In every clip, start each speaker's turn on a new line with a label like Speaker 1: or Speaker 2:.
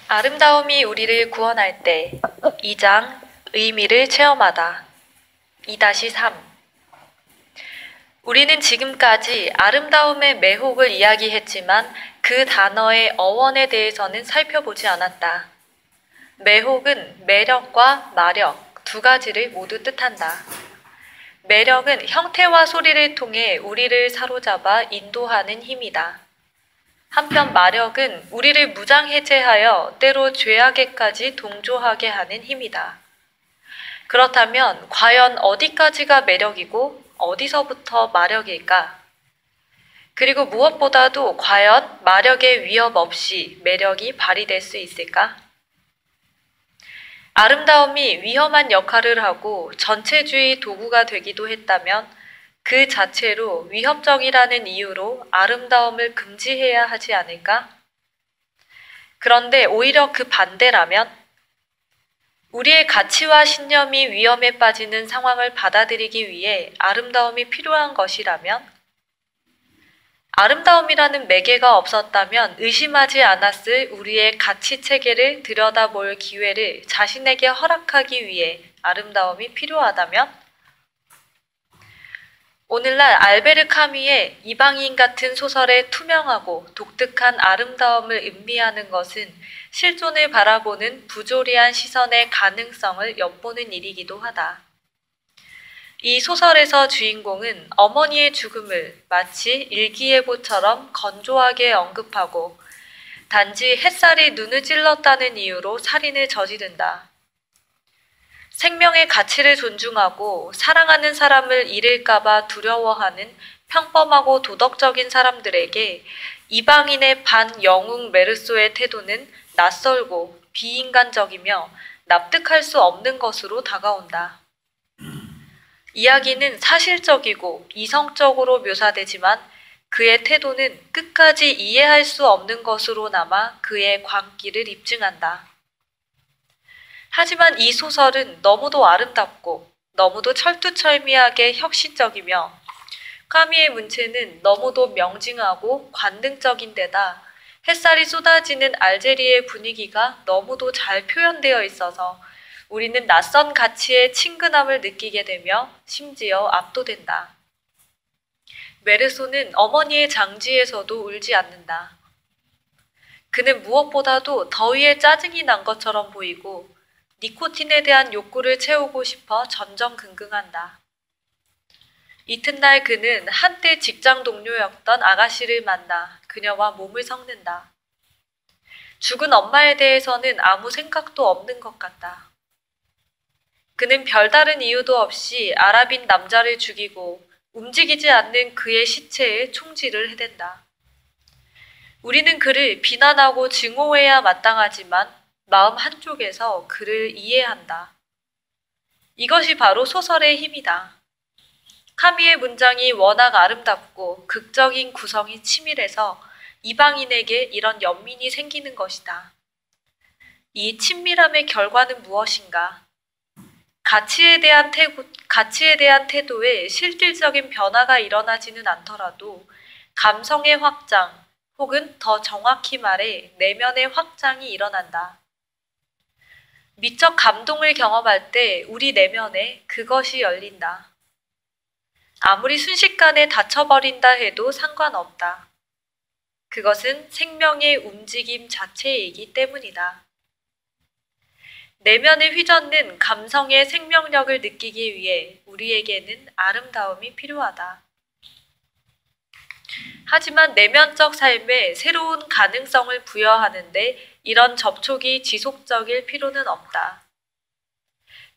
Speaker 1: 아름다움이 우리를 구원할 때 2장 의미를 체험하다 2-3 우리는 지금까지 아름다움의 매혹을 이야기했지만 그 단어의 어원에 대해서는 살펴보지 않았다. 매혹은 매력과 마력 두 가지를 모두 뜻한다. 매력은 형태와 소리를 통해 우리를 사로잡아 인도하는 힘이다. 한편 마력은 우리를 무장해제하여 때로 죄악에까지 동조하게 하는 힘이다. 그렇다면 과연 어디까지가 매력이고 어디서부터 마력일까? 그리고 무엇보다도 과연 마력의 위협 없이 매력이 발휘될 수 있을까? 아름다움이 위험한 역할을 하고 전체주의 도구가 되기도 했다면 그 자체로 위협적이라는 이유로 아름다움을 금지해야 하지 않을까? 그런데 오히려 그 반대라면 우리의 가치와 신념이 위험에 빠지는 상황을 받아들이기 위해 아름다움이 필요한 것이라면 아름다움이라는 매개가 없었다면 의심하지 않았을 우리의 가치 체계를 들여다볼 기회를 자신에게 허락하기 위해 아름다움이 필요하다면 오늘날 알베르 카뮈의 이방인 같은 소설의 투명하고 독특한 아름다움을 음미하는 것은 실존을 바라보는 부조리한 시선의 가능성을 엿보는 일이기도 하다. 이 소설에서 주인공은 어머니의 죽음을 마치 일기예보처럼 건조하게 언급하고 단지 햇살이 눈을 찔렀다는 이유로 살인을 저지른다. 생명의 가치를 존중하고 사랑하는 사람을 잃을까봐 두려워하는 평범하고 도덕적인 사람들에게 이방인의 반영웅 메르소의 태도는 낯설고 비인간적이며 납득할 수 없는 것으로 다가온다. 이야기는 사실적이고 이성적으로 묘사되지만 그의 태도는 끝까지 이해할 수 없는 것으로 남아 그의 광기를 입증한다. 하지만 이 소설은 너무도 아름답고 너무도 철두철미하게 혁신적이며 카뮈의 문체는 너무도 명징하고 관능적인 데다 햇살이 쏟아지는 알제리의 분위기가 너무도 잘 표현되어 있어서 우리는 낯선 가치의 친근함을 느끼게 되며 심지어 압도된다. 메르소는 어머니의 장지에서도 울지 않는다. 그는 무엇보다도 더위에 짜증이 난 것처럼 보이고 니코틴에 대한 욕구를 채우고 싶어 전전긍긍한다. 이튿날 그는 한때 직장 동료였던 아가씨를 만나 그녀와 몸을 섞는다. 죽은 엄마에 대해서는 아무 생각도 없는 것 같다. 그는 별다른 이유도 없이 아랍인 남자를 죽이고 움직이지 않는 그의 시체에 총질을 해댄다. 우리는 그를 비난하고 증오해야 마땅하지만 마음 한쪽에서 그를 이해한다. 이것이 바로 소설의 힘이다. 카뮈의 문장이 워낙 아름답고 극적인 구성이 치밀해서 이방인에게 이런 연민이 생기는 것이다. 이 친밀함의 결과는 무엇인가? 가치에 대한 태도에 실질적인 변화가 일어나지는 않더라도 감성의 확장 혹은 더 정확히 말해 내면의 확장이 일어난다. 미적 감동을 경험할 때 우리 내면에 그것이 열린다. 아무리 순식간에 닫혀버린다 해도 상관없다. 그것은 생명의 움직임 자체이기 때문이다. 내면에 휘젓는 감성의 생명력을 느끼기 위해 우리에게는 아름다움이 필요하다. 하지만 내면적 삶에 새로운 가능성을 부여하는데 이런 접촉이 지속적일 필요는 없다.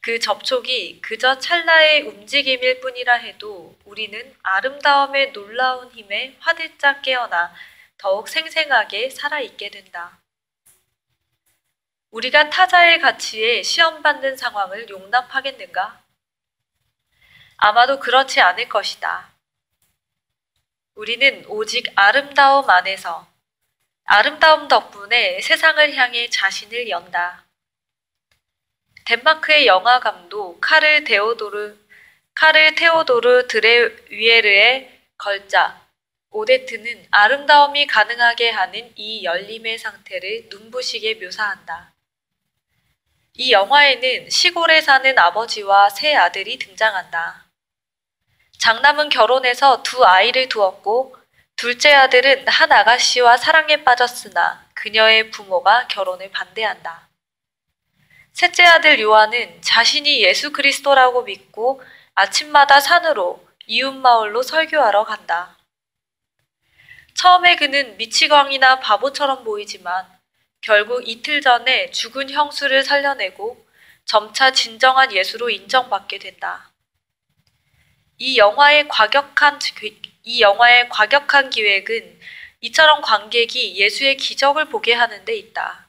Speaker 1: 그 접촉이 그저 찰나의 움직임일 뿐이라 해도 우리는 아름다움의 놀라운 힘에 화들짝 깨어나 더욱 생생하게 살아있게 된다. 우리가 타자의 가치에 시험받는 상황을 용납하겠는가? 아마도 그렇지 않을 것이다. 우리는 오직 아름다움 안에서 아름다움 덕분에 세상을 향해 자신을 연다. 덴마크의 영화 감독 카를 테오도르 드레위에르의 걸작 오데트는 아름다움이 가능하게 하는 이 열림의 상태를 눈부시게 묘사한다. 이 영화에는 시골에 사는 아버지와 세 아들이 등장한다. 장남은 결혼해서 두 아이를 두었고 둘째 아들은 한 아가씨와 사랑에 빠졌으나 그녀의 부모가 결혼을 반대한다. 셋째 아들 요한은 자신이 예수 그리스도라고 믿고 아침마다 산으로 이웃마을로 설교하러 간다. 처음에 그는 미치광이나 바보처럼 보이지만 결국 이틀 전에 죽은 형수를 살려내고 점차 진정한 예수로 인정받게 된다. 이 영화의 과격한 기획은 이처럼 관객이 예수의 기적을 보게 하는 데 있다.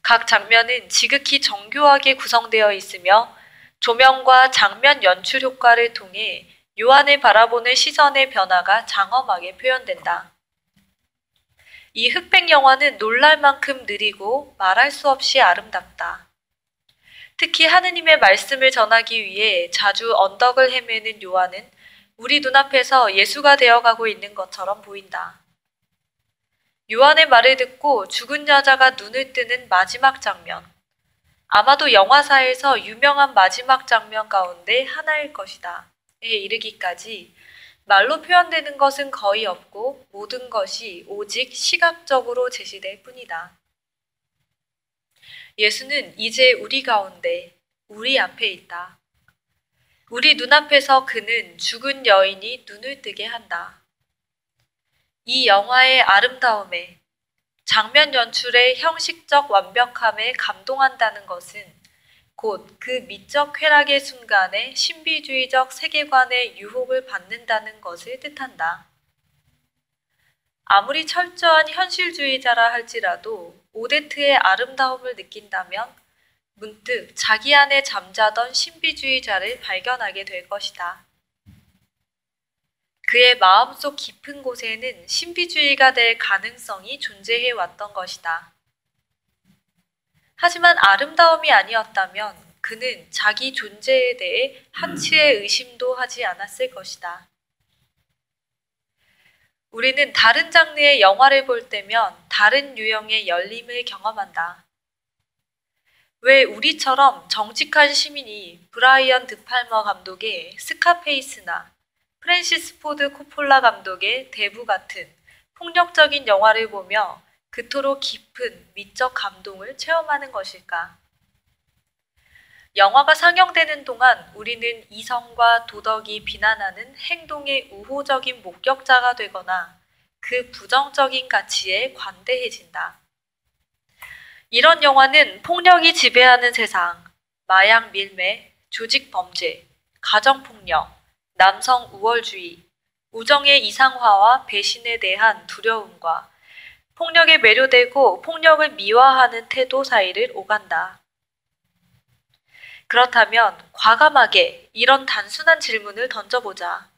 Speaker 1: 각 장면은 지극히 정교하게 구성되어 있으며 조명과 장면 연출 효과를 통해 요한을 바라보는 시선의 변화가 장엄하게 표현된다. 이 흑백 영화는 놀랄 만큼 느리고 말할 수 없이 아름답다. 특히 하느님의 말씀을 전하기 위해 자주 언덕을 헤매는 요한은 우리 눈앞에서 예수가 되어가고 있는 것처럼 보인다. 요한의 말을 듣고 죽은 여자가 눈을 뜨는 마지막 장면. 아마도 영화사에서 유명한 마지막 장면 가운데 하나일 것이다. 에 이르기까지 말로 표현되는 것은 거의 없고 모든 것이 오직 시각적으로 제시될 뿐이다. 예수는 이제 우리 가운데, 우리 앞에 있다. 우리 눈앞에서 그는 죽은 여인이 눈을 뜨게 한다. 이 영화의 아름다움에, 장면 연출의 형식적 완벽함에 감동한다는 것은 곧 그 미적 쾌락의 순간에 신비주의적 세계관의 유혹을 받는다는 것을 뜻한다. 아무리 철저한 현실주의자라 할지라도 오데트의 아름다움을 느낀다면 문득 자기 안에 잠자던 신비주의자를 발견하게 될 것이다. 그의 마음속 깊은 곳에는 신비주의가 될 가능성이 존재해 왔던 것이다. 하지만 아름다움이 아니었다면 그는 자기 존재에 대해 한치의 의심도 하지 않았을 것이다. 우리는 다른 장르의 영화를 볼 때면 다른 유형의 열림을 경험한다. 왜 우리처럼 정직한 시민이 브라이언 드팔머 감독의 스카페이스나 프랜시스 포드 코폴라 감독의 대부 같은 폭력적인 영화를 보며 그토록 깊은 미적 감동을 체험하는 것일까? 영화가 상영되는 동안 우리는 이성과 도덕이 비난하는 행동의 우호적인 목격자가 되거나 그 부정적인 가치에 관대해진다. 이런 영화는 폭력이 지배하는 세상, 마약 밀매, 조직 범죄, 가정폭력, 남성 우월주의, 우정의 이상화와 배신에 대한 두려움과 폭력에 매료되고 폭력을 미화하는 태도 사이를 오간다. 그렇다면 과감하게 이런 단순한 질문을 던져보자.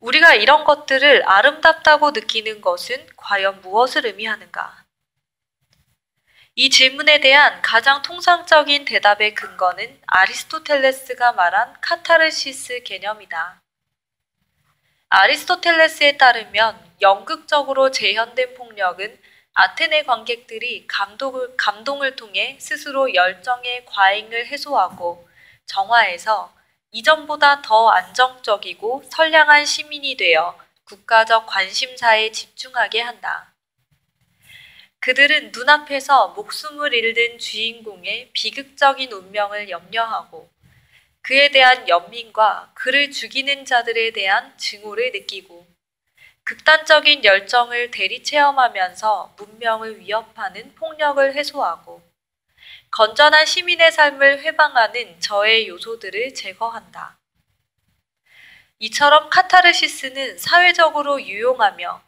Speaker 1: 우리가 이런 것들을 아름답다고 느끼는 것은 과연 무엇을 의미하는가? 이 질문에 대한 가장 통상적인 대답의 근거는 아리스토텔레스가 말한 카타르시스 개념이다. 아리스토텔레스에 따르면 연극적으로 재현된 폭력은 아테네 관객들이 감동을 통해 스스로 열정의 과잉을 해소하고 정화해서 이전보다 더 안정적이고 선량한 시민이 되어 국가적 관심사에 집중하게 한다. 그들은 눈앞에서 목숨을 잃는 주인공의 비극적인 운명을 염려하고 그에 대한 연민과 그를 죽이는 자들에 대한 증오를 느끼고 극단적인 열정을 대리 체험하면서 문명을 위협하는 폭력을 해소하고 건전한 시민의 삶을 회방하는 저의 요소들을 제거한다. 이처럼 카타르시스는 사회적으로 유용하며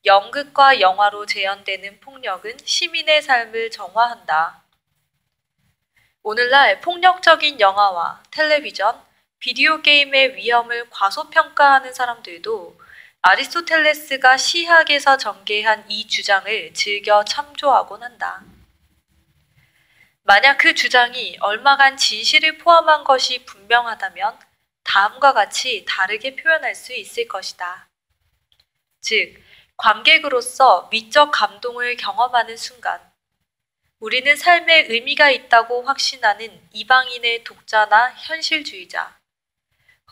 Speaker 1: 연극과 영화로 재현되는 폭력은 시민의 삶을 정화한다. 오늘날 폭력적인 영화와 텔레비전, 비디오 게임의 위험을 과소평가하는 사람들도 아리스토텔레스가 시학에서 전개한 이 주장을 즐겨 참조하곤 한다. 만약 그 주장이 얼마간 진실을 포함한 것이 분명하다면 다음과 같이 다르게 표현할 수 있을 것이다. 즉, 관객으로서 미적 감동을 경험하는 순간, 우리는 삶에 의미가 있다고 확신하는 이방인의 독자나 현실주의자,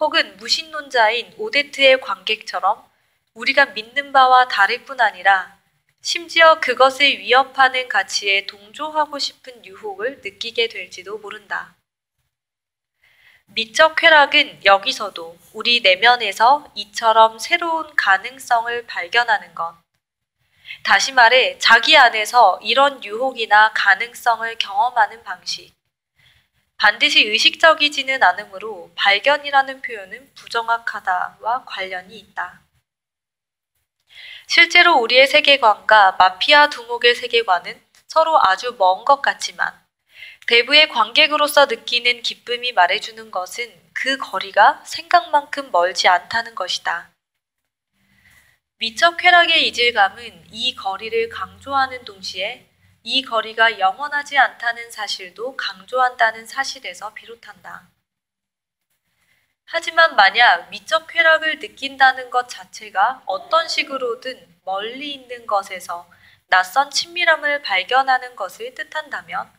Speaker 1: 혹은 무신론자인 오데트의 관객처럼 우리가 믿는 바와 다를 뿐 아니라 심지어 그것을 위협하는 가치에 동조하고 싶은 유혹을 느끼게 될지도 모른다. 미적 쾌락은 여기서도 우리 내면에서 이처럼 새로운 가능성을 발견하는 것. 다시 말해, 자기 안에서 이런 유혹이나 가능성을 경험하는 방식. 반드시 의식적이지는 않으므로 발견이라는 표현은 부정확하다와 관련이 있다. 실제로 우리의 세계관과 마피아 두목의 세계관은 서로 아주 먼 것 같지만 대부의 관객으로서 느끼는 기쁨이 말해주는 것은 그 거리가 생각만큼 멀지 않다는 것이다. 미적 쾌락의 이질감은 이 거리를 강조하는 동시에 이 거리가 영원하지 않다는 사실도 강조한다는 사실에서 비롯한다. 하지만 만약 미적 쾌락을 느낀다는 것 자체가 어떤 식으로든 멀리 있는 것에서 낯선 친밀함을 발견하는 것을 뜻한다면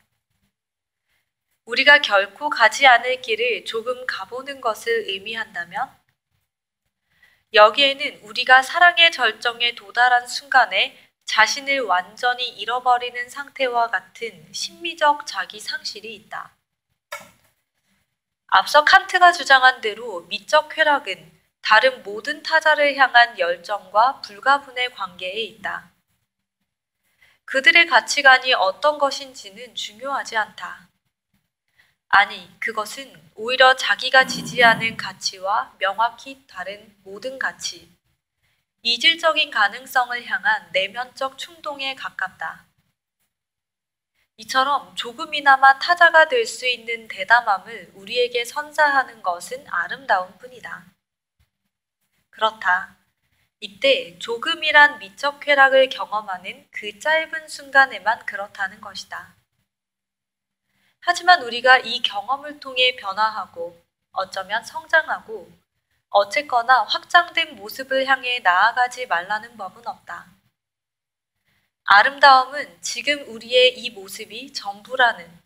Speaker 1: 우리가 결코 가지 않을 길을 조금 가보는 것을 의미한다면 여기에는 우리가 사랑의 절정에 도달한 순간에 자신을 완전히 잃어버리는 상태와 같은 심미적 자기 상실이 있다. 앞서 칸트가 주장한 대로 미적 쾌락은 다른 모든 타자를 향한 열정과 불가분의 관계에 있다. 그들의 가치관이 어떤 것인지는 중요하지 않다. 아니, 그것은 오히려 자기가 지지하는 가치와 명확히 다른 모든 가치, 이질적인 가능성을 향한 내면적 충동에 가깝다. 이처럼 조금이나마 타자가 될 수 있는 대담함을 우리에게 선사하는 것은 아름다운 뿐이다. 그렇다. 이때 조금이란 미적 쾌락을 경험하는 그 짧은 순간에만 그렇다는 것이다. 하지만 우리가 이 경험을 통해 변화하고 어쩌면 성장하고 어쨌거나 확장된 모습을 향해 나아가지 말라는 법은 없다. 아름다움은 지금 우리의 이 모습이 전부라는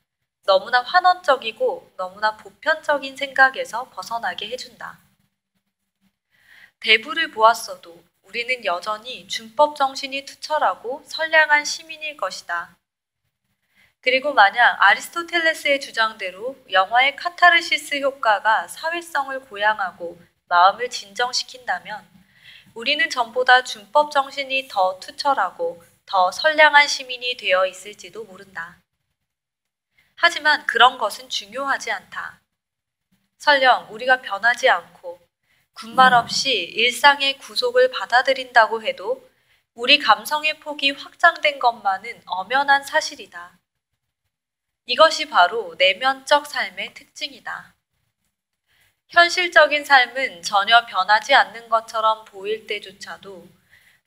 Speaker 1: 너무나 환원적이고 너무나 보편적인 생각에서 벗어나게 해준다. 대부를 보았어도 우리는 여전히 준법 정신이 투철하고 선량한 시민일 것이다. 그리고 만약 아리스토텔레스의 주장대로 영화의 카타르시스 효과가 사회성을 고양하고 마음을 진정시킨다면 우리는 전보다 준법 정신이 더 투철하고 더 선량한 시민이 되어 있을지도 모른다. 하지만 그런 것은 중요하지 않다. 설령 우리가 변하지 않고 군말 없이 일상의 구속을 받아들인다고 해도 우리 감성의 폭이 확장된 것만은 엄연한 사실이다. 이것이 바로 내면적 삶의 특징이다. 현실적인 삶은 전혀 변하지 않는 것처럼 보일 때조차도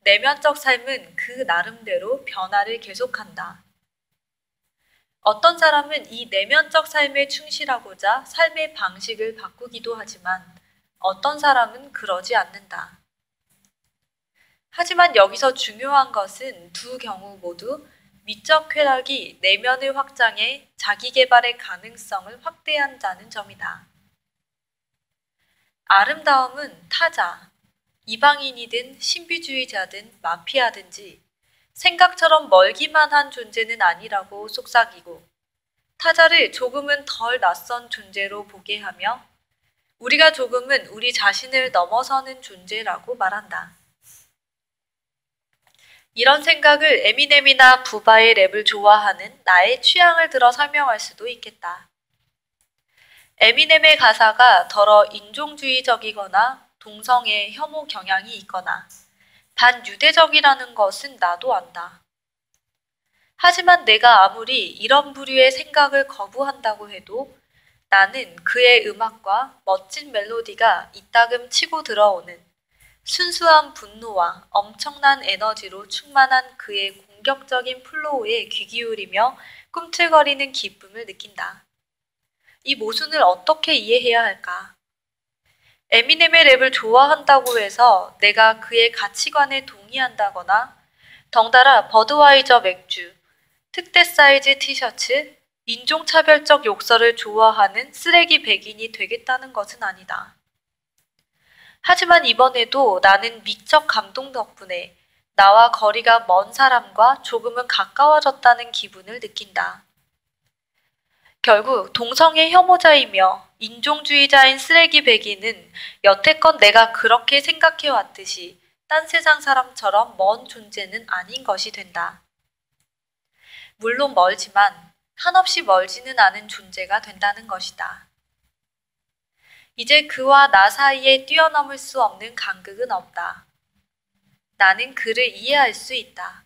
Speaker 1: 내면적 삶은 그 나름대로 변화를 계속한다. 어떤 사람은 이 내면적 삶에 충실하고자 삶의 방식을 바꾸기도 하지만 어떤 사람은 그러지 않는다. 하지만 여기서 중요한 것은 두 경우 모두 미적 쾌락이 내면을 확장해 자기 개발의 가능성을 확대한다는 점이다. 아름다움은 타자, 이방인이든 신비주의자든 마피아든지 생각처럼 멀기만 한 존재는 아니라고 속삭이고 타자를 조금은 덜 낯선 존재로 보게 하며 우리가 조금은 우리 자신을 넘어서는 존재라고 말한다. 이런 생각을 에미넴이나 부바의 랩을 좋아하는 나의 취향을 들어 설명할 수도 있겠다. 에미넴의 가사가 더러 인종주의적이거나 동성애 혐오 경향이 있거나 반유대적이라는 것은 나도 안다. 하지만 내가 아무리 이런 부류의 생각을 거부한다고 해도 나는 그의 음악과 멋진 멜로디가 이따금 치고 들어오는 순수한 분노와 엄청난 에너지로 충만한 그의 공격적인 플로우에 귀 기울이며 꿈틀거리는 기쁨을 느낀다. 이 모순을 어떻게 이해해야 할까? 에미넴의 랩을 좋아한다고 해서 내가 그의 가치관에 동의한다거나 덩달아 버드와이저 맥주, 특대 사이즈 티셔츠, 인종차별적 욕설을 좋아하는 쓰레기 백인이 되겠다는 것은 아니다. 하지만 이번에도 나는 미적 감동 덕분에 나와 거리가 먼 사람과 조금은 가까워졌다는 기분을 느낀다. 결국 동성애 혐오자이며 인종주의자인 쓰레기 백인은 여태껏 내가 그렇게 생각해왔듯이 딴 세상 사람처럼 먼 존재는 아닌 것이 된다. 물론 멀지만 한없이 멀지는 않은 존재가 된다는 것이다. 이제 그와 나 사이에 뛰어넘을 수 없는 간극은 없다. 나는 그를 이해할 수 있다.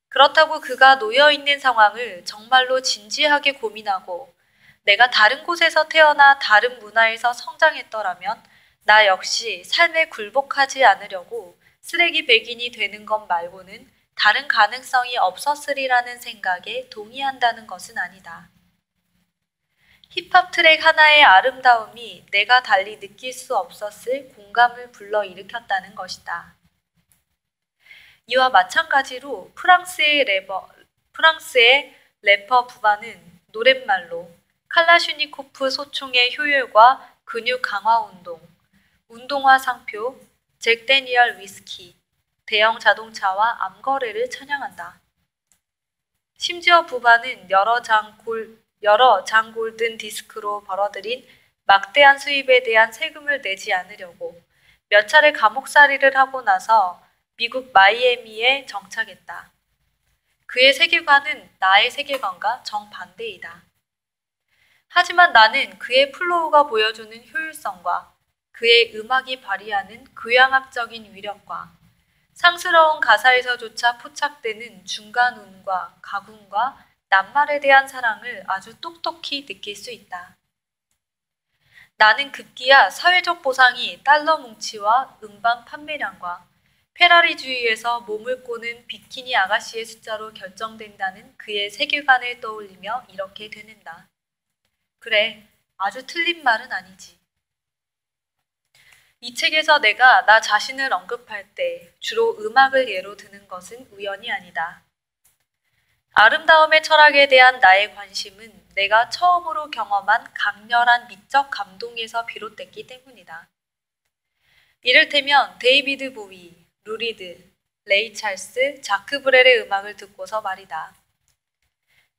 Speaker 1: 그렇다고 그가 놓여있는 상황을 정말로 진지하게 고민하고 내가 다른 곳에서 태어나 다른 문화에서 성장했더라면 나 역시 삶에 굴복하지 않으려고 쓰레기 백인이 되는 것 말고는 다른 가능성이 없었으리라는 생각에 동의한다는 것은 아니다. 힙합 트랙 하나의 아름다움이 내가 달리 느낄 수 없었을 공감을 불러일으켰다는 것이다. 이와 마찬가지로 프랑스의 래퍼 부바는 노랫말로 칼라슈니코프 소총의 효율과 근육 강화 운동, 운동화 상표, 잭 데니얼 위스키, 대형 자동차와 암거래를 찬양한다. 심지어 부바는 여러 장 골든 디스크로 벌어들인 막대한 수입에 대한 세금을 내지 않으려고 몇 차례 감옥살이를 하고 나서 미국 마이애미에 정착했다. 그의 세계관은 나의 세계관과 정반대이다. 하지만 나는 그의 플로우가 보여주는 효율성과 그의 음악이 발휘하는 교양학적인 위력과 상스러운 가사에서조차 포착되는 중간운과 가군과 낱말에 대한 사랑을 아주 똑똑히 느낄 수 있다. 나는 급기야 사회적 보상이 달러 뭉치와 음반 판매량과 페라리주의에서 몸을 꼬는 비키니 아가씨의 숫자로 결정된다는 그의 세계관을 떠올리며 이렇게 되는다. 그래, 아주 틀린 말은 아니지. 이 책에서 내가 나 자신을 언급할 때 주로 음악을 예로 드는 것은 우연이 아니다. 아름다움의 철학에 대한 나의 관심은 내가 처음으로 경험한 강렬한 미적 감동에서 비롯됐기 때문이다. 이를테면 데이비드 보위, 루리드, 레이 찰스, 자크 브렐의 음악을 듣고서 말이다.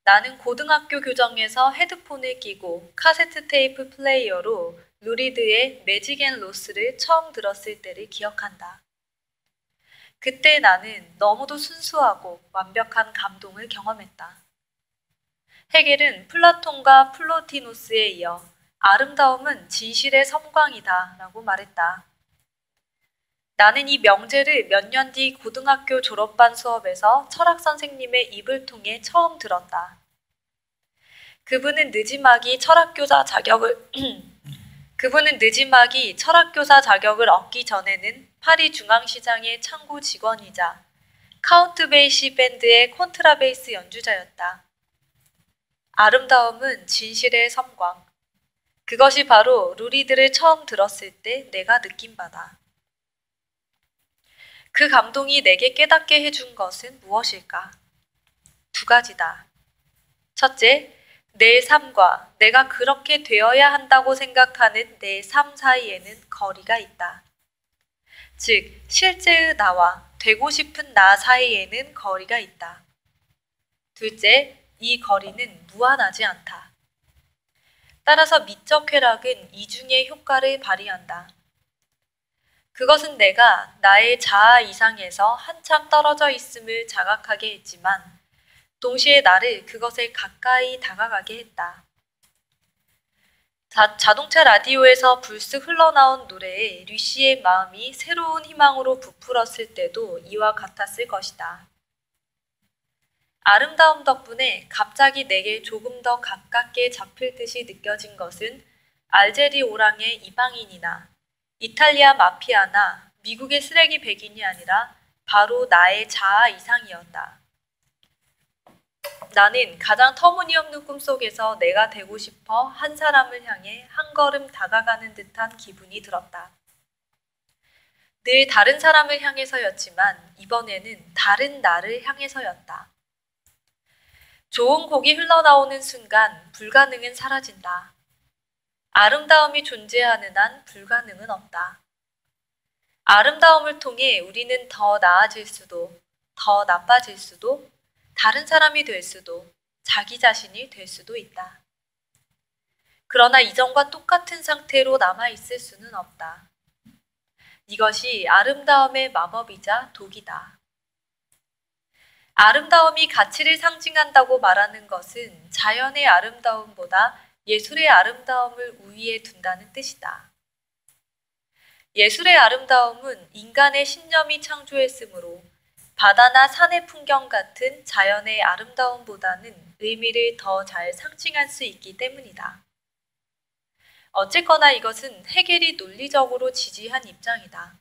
Speaker 1: 나는 고등학교 교정에서 헤드폰을 끼고 카세트 테이프 플레이어로 루리드의 매직 앤 로스를 처음 들었을 때를 기억한다. 그때 나는 너무도 순수하고 완벽한 감동을 경험했다. 헤겔은 플라톤과 플로티노스에 이어 아름다움은 진실의 섬광이다 라고 말했다. 나는 이 명제를 몇 년 뒤 고등학교 졸업반 수업에서 철학 선생님의 입을 통해 처음 들었다. 그분은 느지막이 철학교사 자격을 얻기 전에는 파리 중앙시장의 창구 직원이자 카운트 베이시 밴드의 콘트라베이스 연주자였다. 아름다움은 진실의 섬광. 그것이 바로 루리드를 처음 들었을 때 내가 느낀 바다. 그 감동이 내게 깨닫게 해준 것은 무엇일까? 두 가지다. 첫째, 내 삶과 내가 그렇게 되어야 한다고 생각하는 내 삶 사이에는 거리가 있다. 즉, 실제의 나와 되고 싶은 나 사이에는 거리가 있다. 둘째, 이 거리는 무한하지 않다. 따라서 미적 쾌락은 이중의 효과를 발휘한다. 그것은 내가 나의 자아 이상에서 한참 떨어져 있음을 자각하게 했지만 동시에 나를 그것에 가까이 다가가게 했다. 자동차 라디오에서 불쑥 흘러나온 노래에 류시의 마음이 새로운 희망으로 부풀었을 때도 이와 같았을 것이다. 아름다움 덕분에 갑자기 내게 조금 더 가깝게 잡힐 듯이 느껴진 것은 알제리 오랑의 이방인이나 이탈리아 마피아나 미국의 쓰레기 백인이 아니라 바로 나의 자아 이상이었다. 나는 가장 터무니없는 꿈속에서 내가 되고 싶어 한 사람을 향해 한 걸음 다가가는 듯한 기분이 들었다. 늘 다른 사람을 향해서였지만 이번에는 다른 나를 향해서였다. 좋은 곡이 흘러나오는 순간 불가능은 사라진다. 아름다움이 존재하는 한 불가능은 없다. 아름다움을 통해 우리는 더 나아질 수도, 더 나빠질 수도, 다른 사람이 될 수도, 자기 자신이 될 수도 있다. 그러나 이전과 똑같은 상태로 남아있을 수는 없다. 이것이 아름다움의 마법이자 독이다. 아름다움이 가치를 상징한다고 말하는 것은 자연의 아름다움보다 예술의 아름다움을 우위에 둔다는 뜻이다. 예술의 아름다움은 인간의 신념이 창조했으므로 바다나 산의 풍경 같은 자연의 아름다움보다는 의미를 더 잘 상징할 수 있기 때문이다. 어쨌거나 이것은 헤겔이 논리적으로 지지한 입장이다.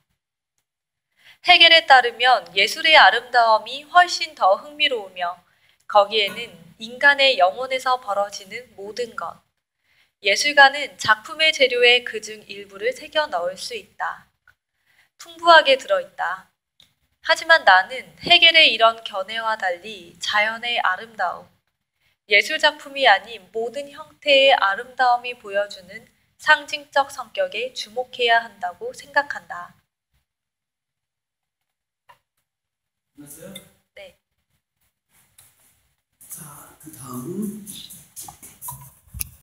Speaker 1: 헤겔에 따르면 예술의 아름다움이 훨씬 더 흥미로우며 거기에는 인간의 영혼에서 벌어지는 모든 것, 예술가는 작품의 재료에 그중 일부를 새겨 넣을 수 있다. 풍부하게 들어있다. 하지만 나는 헤겔의 이런 견해와 달리 자연의 아름다움, 예술작품이 아닌 모든 형태의 아름다움이 보여주는 상징적 성격에 주목해야 한다고 생각한다.
Speaker 2: 끝났어요?